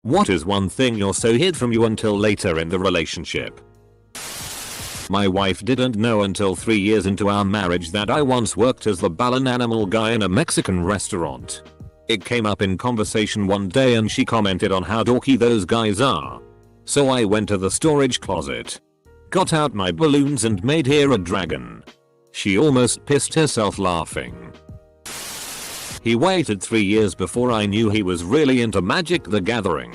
What is one thing you're so hid from you until later in the relationship? My wife didn't know until 3 years into our marriage that I once worked as the balloon animal guy in a Mexican restaurant. It came up in conversation one day and she commented on how dorky those guys are. So I went to the storage closet, got out my balloons and made her a dragon. She almost pissed herself laughing. He waited 3 years before I knew he was really into Magic the Gathering.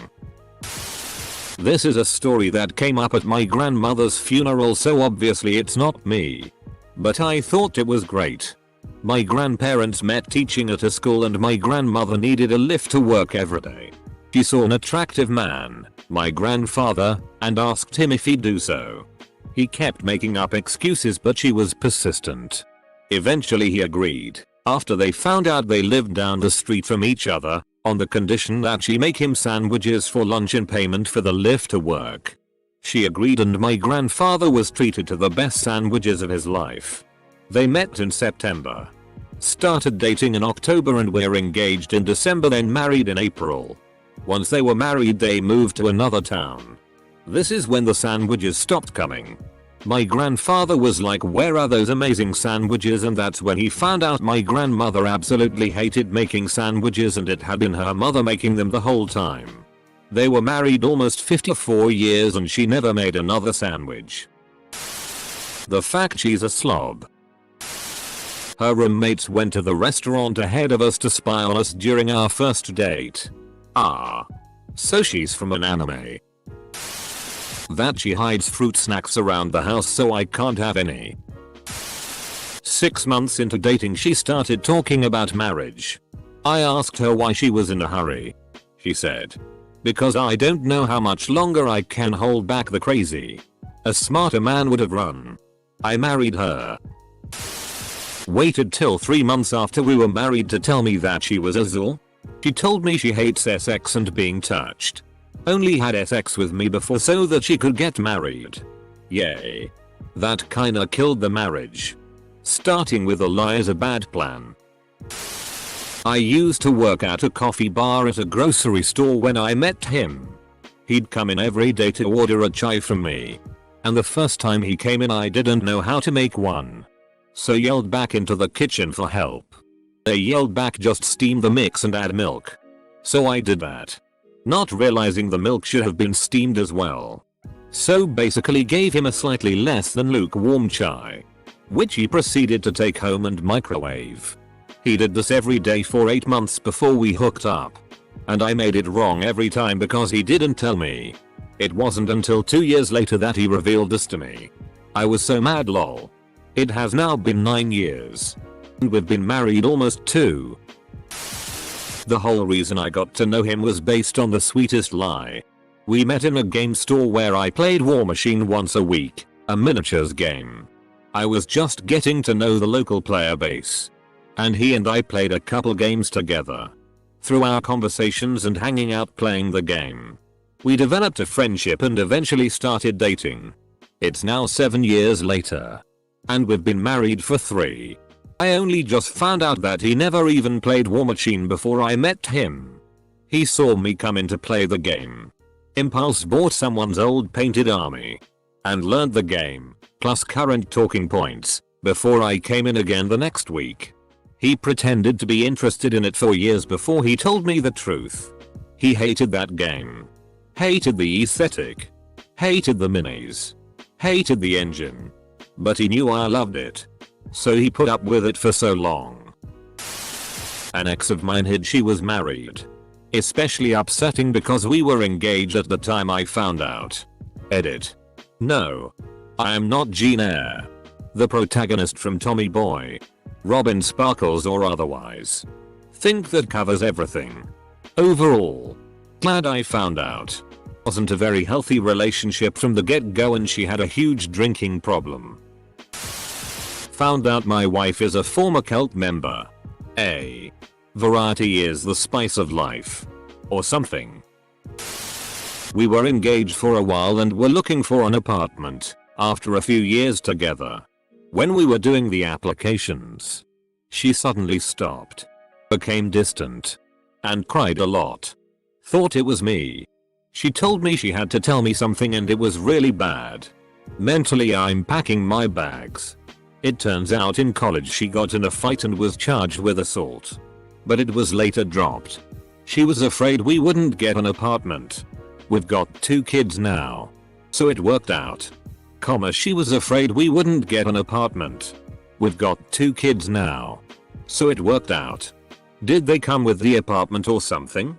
This is a story that came up at my grandmother's funeral, so obviously it's not me. But I thought it was great. My grandparents met teaching at a school and my grandmother needed a lift to work every day. She saw an attractive man, my grandfather, and asked him if he'd do so. He kept making up excuses but she was persistent. Eventually he agreed, after they found out they lived down the street from each other, on the condition that she make him sandwiches for lunch in payment for the lift to work. She agreed and my grandfather was treated to the best sandwiches of his life. They met in September, started dating in October and were engaged in December, then married in April. Once they were married they moved to another town. This is when the sandwiches stopped coming. My grandfather was like, where are those amazing sandwiches? And that's when he found out my grandmother absolutely hated making sandwiches and it had been her mother making them the whole time. They were married almost 54 years and she never made another sandwich. The fact she's a slob. Her roommates went to the restaurant ahead of us to spy on us during our first date. Ah. So she's from an anime. That she hides fruit snacks around the house so I can't have any. 6 months into dating she started talking about marriage. I asked her why she was in a hurry. She said, because I don't know how much longer I can hold back the crazy. A smarter man would have run. I married her. Waited till 3 months after we were married to tell me that she was Azul. She told me she hates sex and being touched. Only had sex with me before so that she could get married. Yay. That kinda killed the marriage. Starting with a lie is a bad plan. I used to work at a coffee bar at a grocery store when I met him. He'd come in every day to order a chai from me. And the first time he came in I didn't know how to make one. So yelled back into the kitchen for help. They yelled back, just steam the mix and add milk. So I did that, not realizing the milk should have been steamed as well. So basically gave him a slightly less than lukewarm chai, which he proceeded to take home and microwave. He did this every day for 8 months before we hooked up. And I made it wrong every time because he didn't tell me. It wasn't until 2 years later that he revealed this to me. I was so mad, lol. It has now been 9 years. And we've been married almost 2. The whole reason I got to know him was based on the sweetest lie. We met in a game store where I played War Machine once a week, a miniatures game. I was just getting to know the local player base. And he and I played a couple games together. Through our conversations and hanging out playing the game, we developed a friendship and eventually started dating. It's now 7 years later. And we've been married for 3. I only just found out that he never even played War Machine before I met him. He saw me come in to play the game. Impulse bought someone's old painted army. And learned the game, plus current talking points, before I came in again the next week. He pretended to be interested in it for years before he told me the truth. He hated that game. Hated the aesthetic. Hated the minis. Hated the engine. But he knew I loved it. So he put up with it for so long. An ex of mine hid she was married. Especially upsetting because we were engaged at the time I found out. Edit. No. I am not Jean Eyre, the protagonist from Tommy Boy, Robin Sparkles or otherwise. Think that covers everything. Overall, glad I found out. Wasn't a very healthy relationship from the get-go and she had a huge drinking problem. Found out my wife is a former cult member. Variety is the spice of life. Or something. We were engaged for a while and were looking for an apartment after a few years together. When we were doing the applications, she suddenly stopped, became distant, and cried a lot. Thought it was me. She told me she had to tell me something and it was really bad. Mentally I'm packing my bags. It turns out in college she got in a fight and was charged with assault. But it was later dropped. She was afraid we wouldn't get an apartment. We've got 2 kids now. So it worked out. She was afraid we wouldn't get an apartment. We've got 2 kids now. So it worked out. Did they come with the apartment or something?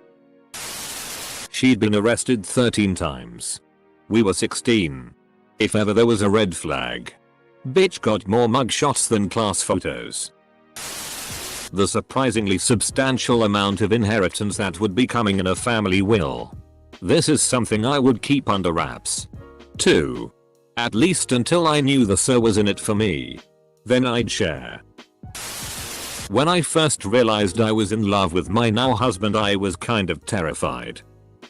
She'd been arrested 13 times. We were 16. If ever there was a red flag. Bitch got more mugshots than class photos. The surprisingly substantial amount of inheritance that would be coming in a family will. This is something I would keep under wraps. 2. At least until I knew the sir was in it for me. Then I'd share. When I first realized I was in love with my now husband I was kind of terrified.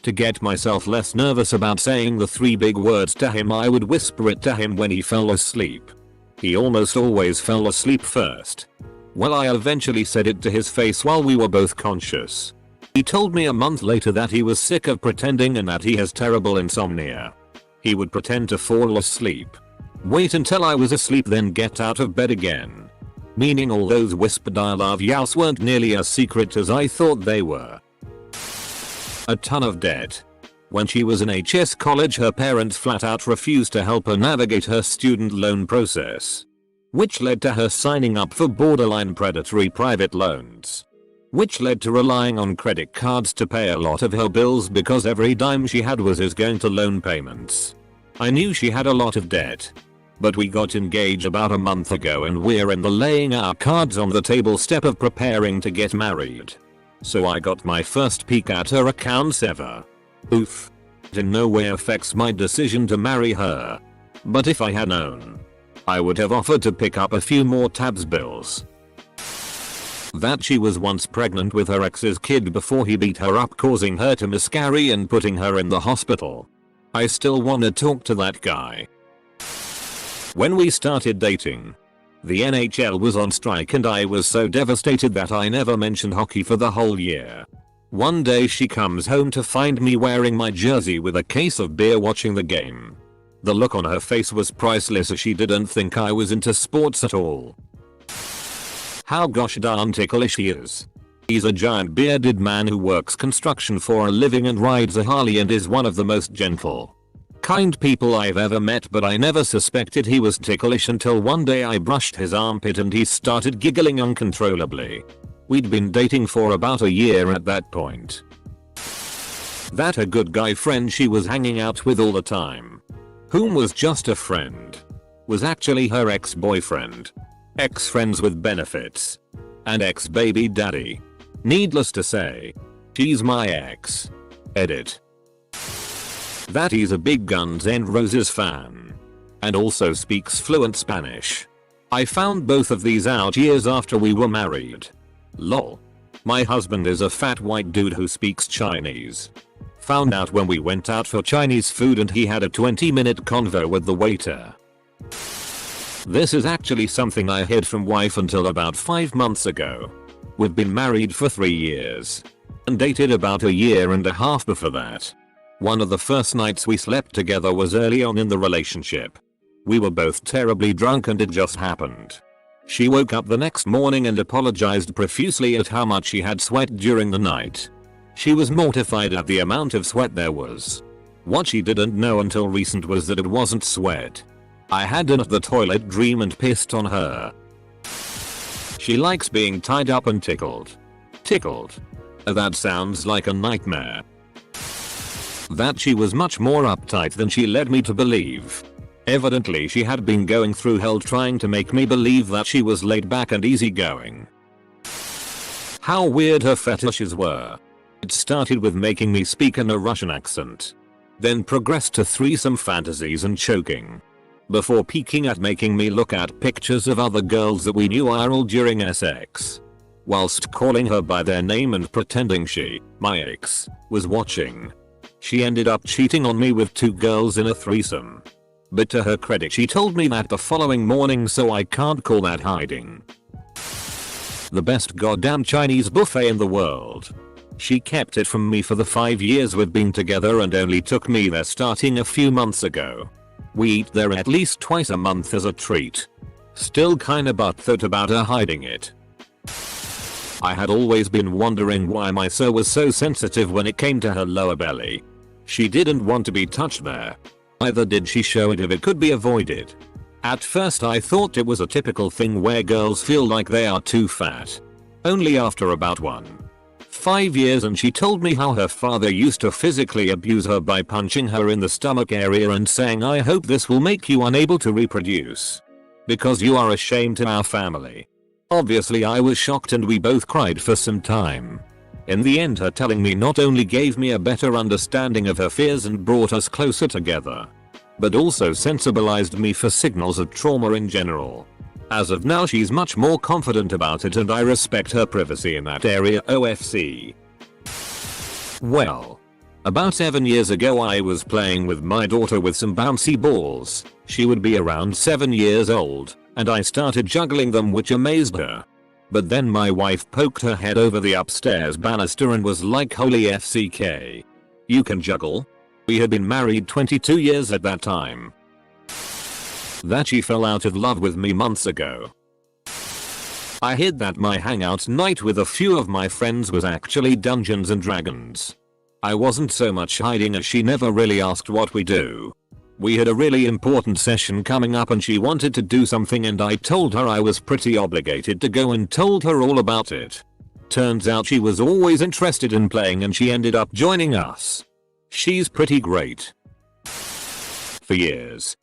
To get myself less nervous about saying the 3 big words to him I would whisper it to him when he fell asleep. He almost always fell asleep first. Well, I eventually said it to his face while we were both conscious. He told me a month later that he was sick of pretending and that he has terrible insomnia. He would pretend to fall asleep. Wait until I was asleep then get out of bed again. Meaning all those whispered I love yous weren't nearly as secret as I thought they were. A ton of debt. When she was in HS college her parents flat out refused to help her navigate her student loan process. Which led to her signing up for borderline predatory private loans. Which led to relying on credit cards to pay a lot of her bills because every dime she had was going to loan payments. I knew she had a lot of debt. But we got engaged about a month ago and we're in the laying our cards on the table step of preparing to get married. So I got my first peek at her accounts ever. Oof. It in no way affects my decision to marry her. But if I had known, I would have offered to pick up a few more tabs bills. That she was once pregnant with her ex's kid before he beat her up causing her to miscarry and putting her in the hospital. I still wanna talk to that guy. When we started dating, the NHL was on strike and I was so devastated that I never mentioned hockey for the whole year. One day she comes home to find me wearing my jersey with a case of beer watching the game. The look on her face was priceless as she didn't think I was into sports at all. How gosh darn ticklish he is. He's a giant bearded man who works construction for a living and rides a Harley and is one of the most gentle, kind people I've ever met, but I never suspected he was ticklish until one day I brushed his armpit and he started giggling uncontrollably. We'd been dating for about a year at that point. That a good guy friend she was hanging out with all the time, whom was just a friend, was actually her ex-boyfriend. Ex-friends with benefits. And ex-baby daddy. Needless to say, she's my ex. Edit. That he's a big Guns N' Roses fan. And also speaks fluent Spanish. I found both of these out years after we were married. Lol. My husband is a fat white dude who speaks Chinese. Found out when we went out for Chinese food and he had a 20-minute convo with the waiter. This is actually something I hid from wife until about 5 months ago. We've been married for 3 years. And dated about a year and a half before that. One of the first nights we slept together was early on in the relationship. We were both terribly drunk and it just happened. She woke up the next morning and apologized profusely at how much she had sweat during the night. She was mortified at the amount of sweat there was. What she didn't know until recent was that it wasn't sweat. I had an at the toilet dream and pissed on her. She likes being tied up and tickled. Tickled. That sounds like a nightmare. That she was much more uptight than she led me to believe. Evidently she had been going through hell trying to make me believe that she was laid back and easygoing. How weird her fetishes were. It started with making me speak in a Russian accent. Then progressed to threesome fantasies and choking. Before peaking at making me look at pictures of other girls that we knew IRL during sex. Whilst calling her by their name and pretending she, my ex, was watching. She ended up cheating on me with 2 girls in a threesome. But to her credit she told me that the following morning, so I can't call that hiding. The best goddamn Chinese buffet in the world. She kept it from me for the 5 years we've been together and only took me there starting a few months ago. We eat there at least twice a month as a treat. Still kinda butthurt about her hiding it. I had always been wondering why my so was so sensitive when it came to her lower belly. She didn't want to be touched there. Either did she show it if it could be avoided. At first I thought it was a typical thing where girls feel like they are too fat. Only after about 1.5 years and she told me how her father used to physically abuse her by punching her in the stomach area and saying, "I hope this will make you unable to reproduce. Because you are a shame to our family." Obviously I was shocked and we both cried for some time. In the end her telling me not only gave me a better understanding of her fears and brought us closer together, but also sensibilized me for signals of trauma in general. As of now she's much more confident about it and I respect her privacy in that area. OFC. Well, about 7 years ago I was playing with my daughter with some bouncy balls. She would be around 7 years old, and I started juggling them, which amazed her. But then my wife poked her head over the upstairs banister and was like, "Holy FCK. You can juggle?" We had been married 22 years at that time. That she fell out of love with me months ago. I hid that my hangout night with a few of my friends was actually Dungeons and Dragons. I wasn't so much hiding as she never really asked what we do. We had a really important session coming up and she wanted to do something and I told her I was pretty obligated to go and told her all about it. Turns out she was always interested in playing and she ended up joining us. She's pretty great. For years.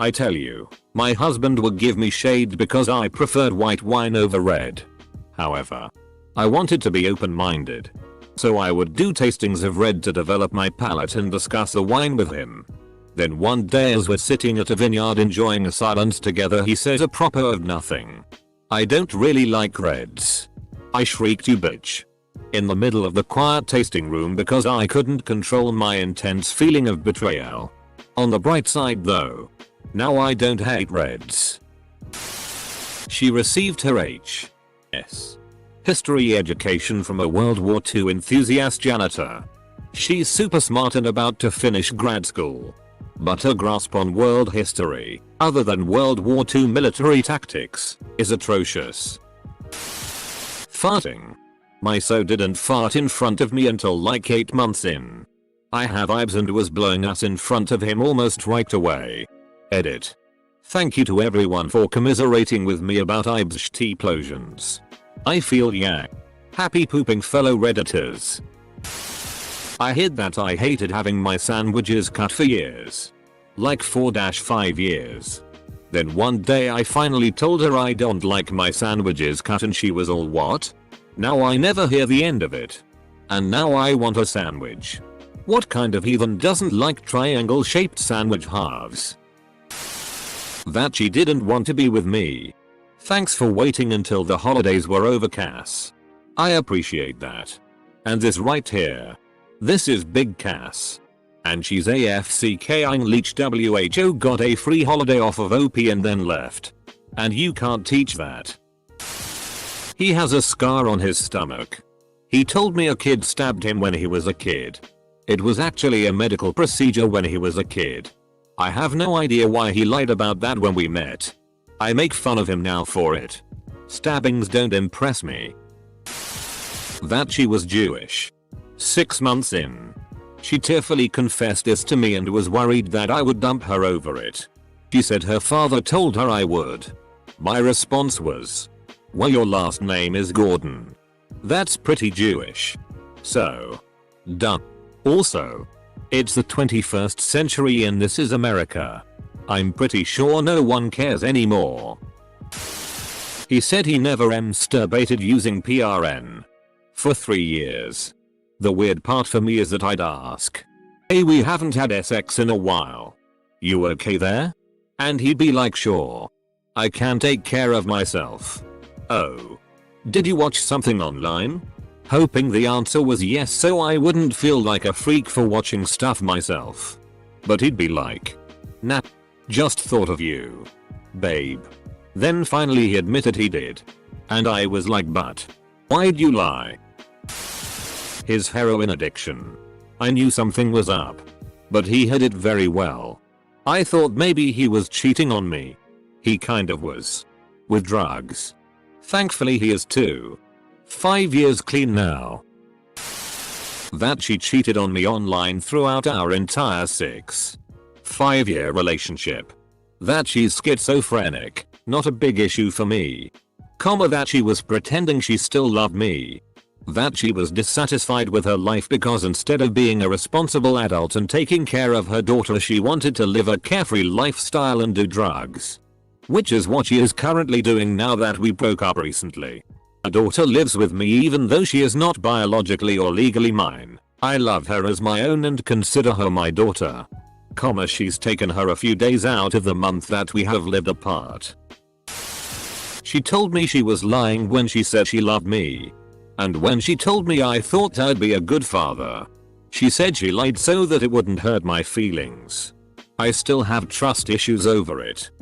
I tell you, my husband would give me shade because I preferred white wine over red. However, I wanted to be open-minded. So I would do tastings of red to develop my palate and discuss the wine with him. Then one day as we're sitting at a vineyard enjoying a silence together he says apropos of nothing, "I don't really like reds." I shrieked, "You bitch." In the middle of the quiet tasting room because I couldn't control my intense feeling of betrayal. On the bright side though, now I don't hate reds. She received her H.S. history education from a World War II enthusiast janitor. She's super smart and about to finish grad school. But her grasp on world history, other than World War II military tactics, is atrocious. Farting. My so didn't fart in front of me until like 8 months in. I have vibes and was blowing us in front of him almost right away. Edit. Thank you to everyone for commiserating with me about IBS T-plosions. I feel yak. Happy pooping fellow redditors. I hid that I hated having my sandwiches cut for years. Like 4-5 years. Then one day I finally told her I don't like my sandwiches cut and she was all, "What?" Now I never hear the end of it. And now I want a sandwich. What kind of heathen doesn't like triangle shaped sandwich halves? That she didn't want to be with me. Thanks for waiting until the holidays were over, Cass. I appreciate that. And this right here. This is Big Cass. And she's AFCKing Leech WHO got a free holiday off of OP and then left. And you can't teach that. He has a scar on his stomach. He told me a kid stabbed him when he was a kid. It was actually a medical procedure when he was a kid. I have no idea why he lied about that when we met. I make fun of him now for it. Stabbings don't impress me. That she was Jewish. 6 months in. She tearfully confessed this to me and was worried that I would dump her over it. She said her father told her I would. My response was, "Well, your last name is Gordon. That's pretty Jewish. So. Done. Also. It's the 21st century and this is America. I'm pretty sure no one cares anymore." He said he never masturbated using PRN. For 3 years. The weird part for me is that I'd ask, "Hey, we haven't had sex in a while. You okay there?" And he'd be like, "Sure. I can take care of myself." Oh. Did you watch something online? Hoping the answer was yes so I wouldn't feel like a freak for watching stuff myself. But he'd be like, "Nah. Just thought of you. Babe." Then finally he admitted he did. And I was like, "But why'd you lie?" His heroin addiction. I knew something was up. But he hid it very well. I thought maybe he was cheating on me. He kind of was. With drugs. Thankfully he is too. 5 years clean now. That she cheated on me online throughout our entire 5-year relationship. That she's schizophrenic, not a big issue for me. That she was pretending she still loved me. That she was dissatisfied with her life because instead of being a responsible adult and taking care of her daughter, she wanted to live a carefree lifestyle and do drugs. Which is what she is currently doing now that we broke up recently. Her daughter lives with me even though she is not biologically or legally mine. I love her as my own and consider her my daughter. She's taken her a few days out of the month that we have lived apart. She told me she was lying when she said she loved me. And when she told me I thought I'd be a good father. She said she lied so that it wouldn't hurt my feelings. I still have trust issues over it.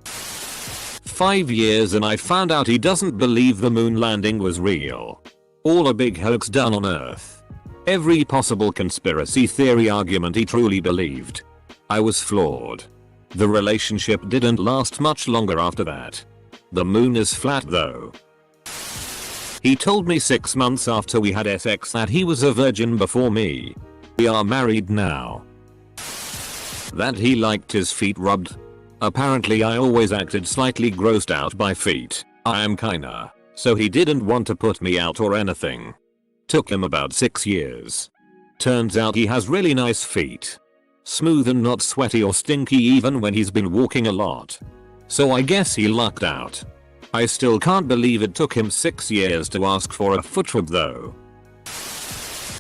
5 years and I found out he doesn't believe the moon landing was real. All a big hoax done on Earth. Every possible conspiracy theory argument he truly believed. I was floored. The relationship didn't last much longer after that. The moon is flat though. He told me 6 months after we had sex that he was a virgin before me. We are married now. That he liked his feet rubbed. Apparently I always acted slightly grossed out by feet. I am kinda. So he didn't want to put me out or anything. Took him about 6 years. Turns out he has really nice feet. Smooth and not sweaty or stinky even when he's been walking a lot. So I guess he lucked out. I still can't believe it took him 6 years to ask for a foot rub though.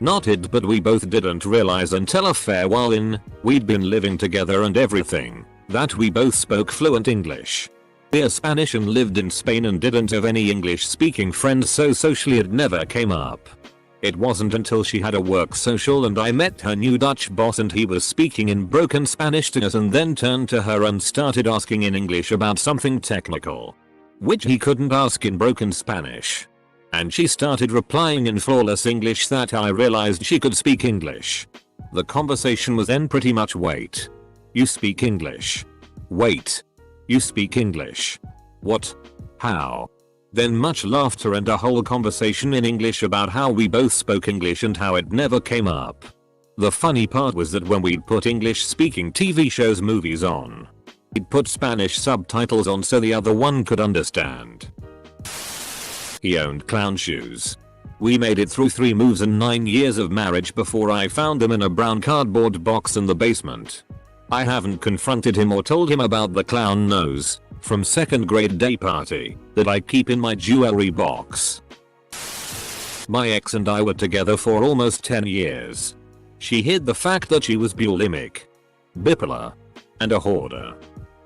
Not it, but we both didn't realize until a fair while in, we'd been living together and everything, that we both spoke fluent English. We're Spanish and lived in Spain and didn't have any English speaking friends, so socially it never came up. It wasn't until she had a work social and I met her new Dutch boss and he was speaking in broken Spanish to us and then turned to her and started asking in English about something technical. Which he couldn't ask in broken Spanish. And she started replying in flawless English that I realized she could speak English. The conversation was then pretty much wait. You speak English. Wait. You speak English. What? How? Then much laughter and a whole conversation in English about how we both spoke English and how it never came up. The funny part was that when we'd put English speaking TV shows movies on, he'd put Spanish subtitles on so the other one could understand. He owned clown shoes. We made it through 3 moves and 9 years of marriage before I found them in a brown cardboard box in the basement. I haven't confronted him or told him about the clown nose from 2nd grade day party that I keep in my jewelry box. My ex and I were together for almost 10 years. She hid the fact that she was bulimic, bipolar, and a hoarder.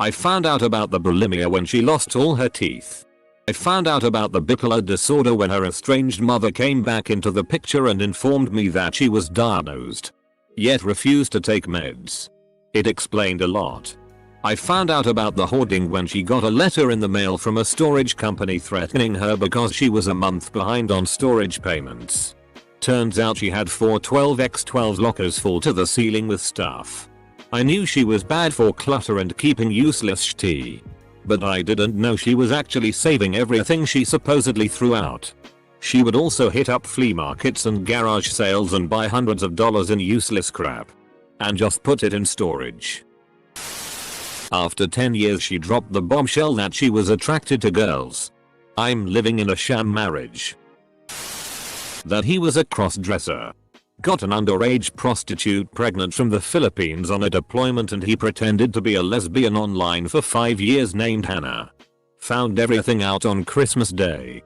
I found out about the bulimia when she lost all her teeth. I found out about the bipolar disorder when her estranged mother came back into the picture and informed me that she was diagnosed, yet refused to take meds. It explained a lot. I found out about the hoarding when she got a letter in the mail from a storage company threatening her because she was a month behind on storage payments. Turns out she had 4 12x12 lockers full to the ceiling with stuff. I knew she was bad for clutter and keeping useless tea. But I didn't know she was actually saving everything she supposedly threw out. She would also hit up flea markets and garage sales and buy hundreds of dollars in useless crap. And just put it in storage. After 10 years she dropped the bombshell that she was attracted to girls. I'm living in a sham marriage. That he was a cross-dresser. Got an underage prostitute pregnant from the Philippines on a deployment and he pretended to be a lesbian online for 5 years named Hannah. Found everything out on Christmas Day.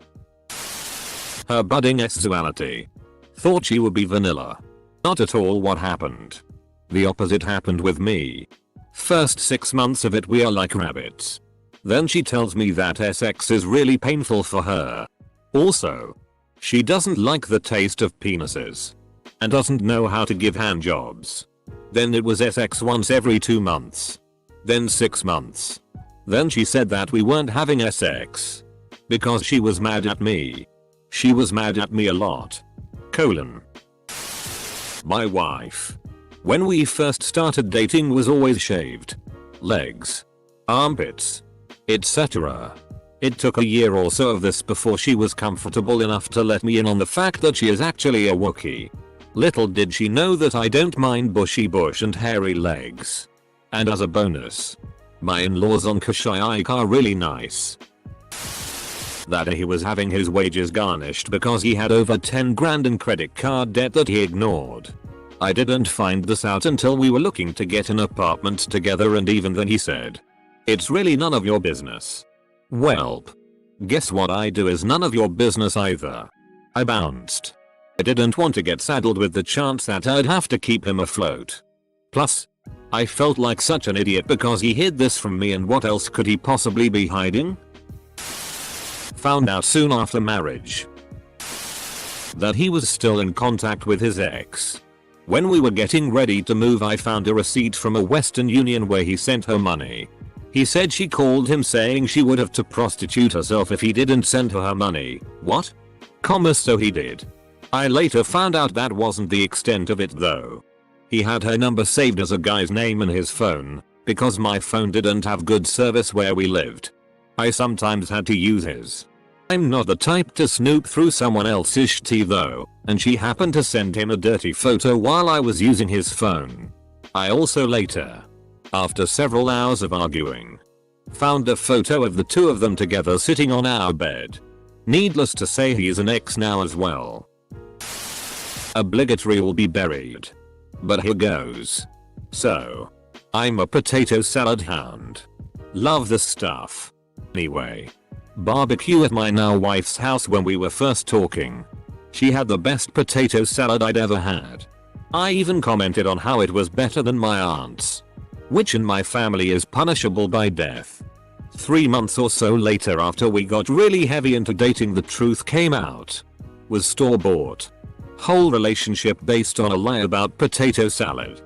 Her budding sexuality. Thought she would be vanilla. Not at all what happened. The opposite happened with me. First 6 months of it we are like rabbits. Then she tells me that sex is really painful for her. Also, she doesn't like the taste of penises. And doesn't know how to give handjobs. Then it was sex once every 2 months. Then 6 months. Then she said that we weren't having sex. Because she was mad at me. She was mad at me a lot. My wife, when we first started dating, was always shaved. Legs, armpits, etc. It took a year or so of this before she was comfortable enough to let me in on the fact that she is actually a Wookiee. Little did she know that I don't mind bushy bush and hairy legs. And as a bonus, my in-laws on Kashyyyk are really nice. That day he was having his wages garnished because he had over 10 grand in credit card debt that he ignored. I didn't find this out until we were looking to get an apartment together, and even then he said, "It's really none of your business." Welp. Guess what I do is none of your business either. I bounced. I didn't want to get saddled with the chance that I'd have to keep him afloat. Plus, I felt like such an idiot because he hid this from me, and what else could he possibly be hiding? Found out soon after marriage that he was still in contact with his ex. When we were getting ready to move, I found a receipt from a Western Union where he sent her money. He said she called him saying she would have to prostitute herself if he didn't send her money. What? So he did. I later found out that wasn't the extent of it though. He had her number saved as a guy's name in his phone, because my phone didn't have good service where we lived. I sometimes had to use his. I'm not the type to snoop through someone else's shit though, and she happened to send him a dirty photo while I was using his phone. I also later, after several hours of arguing, found a photo of the two of them together sitting on our bed. Needless to say, he is an ex now as well. Obligatory will be buried. But here goes. So, I'm a potato salad hound. Love this stuff. Anyway, barbecue at my now wife's house when we were first talking. She had the best potato salad I'd ever had. I even commented on how it was better than my aunt's, which in my family is punishable by death. 3 months or so later, after we got really heavy into dating, the truth came out. Was store-bought. Whole relationship based on a lie about potato salad.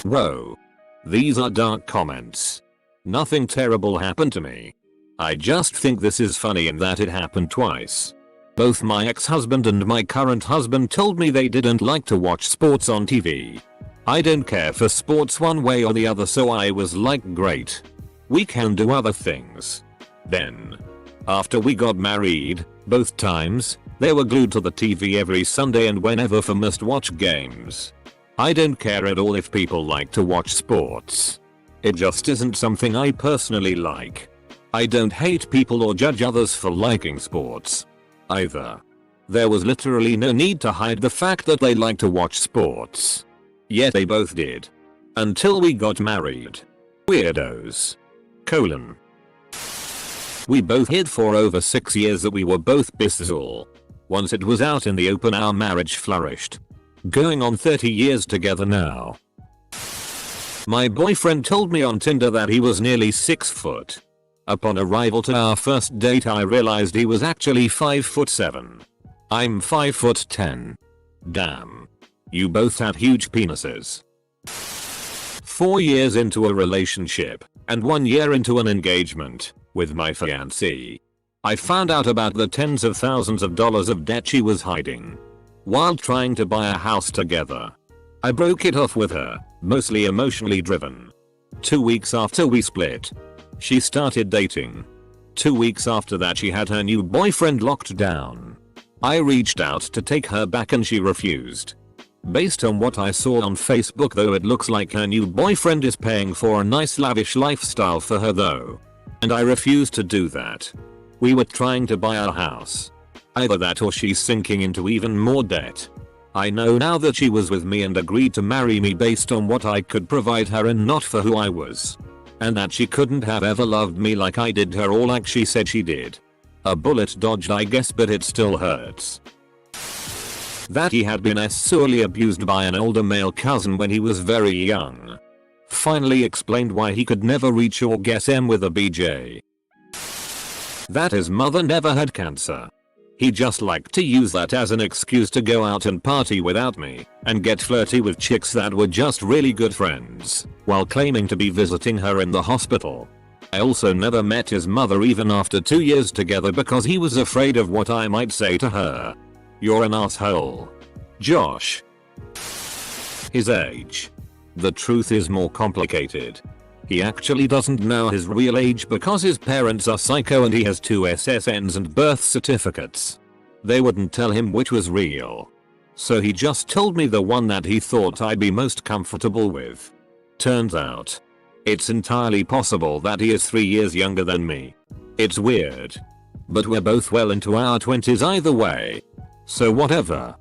Whoa. These are dark comments. Nothing terrible happened to me. I just think this is funny in that it happened twice. Both my ex-husband and my current husband told me they didn't like to watch sports on TV. I don't care for sports one way or the other, so I was like, great. We can do other things. Then, after we got married, both times, they were glued to the TV every Sunday and whenever for must-watch games. I don't care at all if people like to watch sports. It just isn't something I personally like. I don't hate people or judge others for liking sports either. There was literally no need to hide the fact that they like to watch sports. Yet they both did. Until we got married. Weirdos. We both hid for over 6 years that we were both bisexual. Once it was out in the open, our marriage flourished. Going on 30 years together now. My boyfriend told me on Tinder that he was nearly 6 foot. Upon arrival to our first date, I realized he was actually 5'7". I'm 5'10". Damn. You both have huge penises. 4 years into a relationship, and 1 year into an engagement, with my fiancée, I found out about the tens of thousands of dollars of debt she was hiding while trying to buy a house together. I broke it off with her, mostly emotionally driven. 2 weeks after we split, she started dating. 2 weeks after that, she had her new boyfriend locked down. I reached out to take her back and she refused. Based on what I saw on Facebook though, it looks like her new boyfriend is paying for a nice lavish lifestyle for her though. And I refused to do that. We were trying to buy a house. Either that or she's sinking into even more debt. I know now that she was with me and agreed to marry me based on what I could provide her and not for who I was. And that she couldn't have ever loved me like I did her or like she said she did. A bullet dodged, I guess, but it still hurts. That he had been sexually abused by an older male cousin when he was very young. Finally explained why he could never reach orgasm with a BJ. That his mother never had cancer. He just liked to use that as an excuse to go out and party without me, and get flirty with chicks that were just really good friends, while claiming to be visiting her in the hospital. I also never met his mother even after 2 years together because he was afraid of what I might say to her. You're an asshole. Josh. His age. The truth is more complicated. He actually doesn't know his real age because his parents are psycho and he has 2 SSNs and birth certificates. They wouldn't tell him which was real. So he just told me the one that he thought I'd be most comfortable with. Turns out, it's entirely possible that he is 3 years younger than me. It's weird. But we're both well into our 20s either way. So whatever.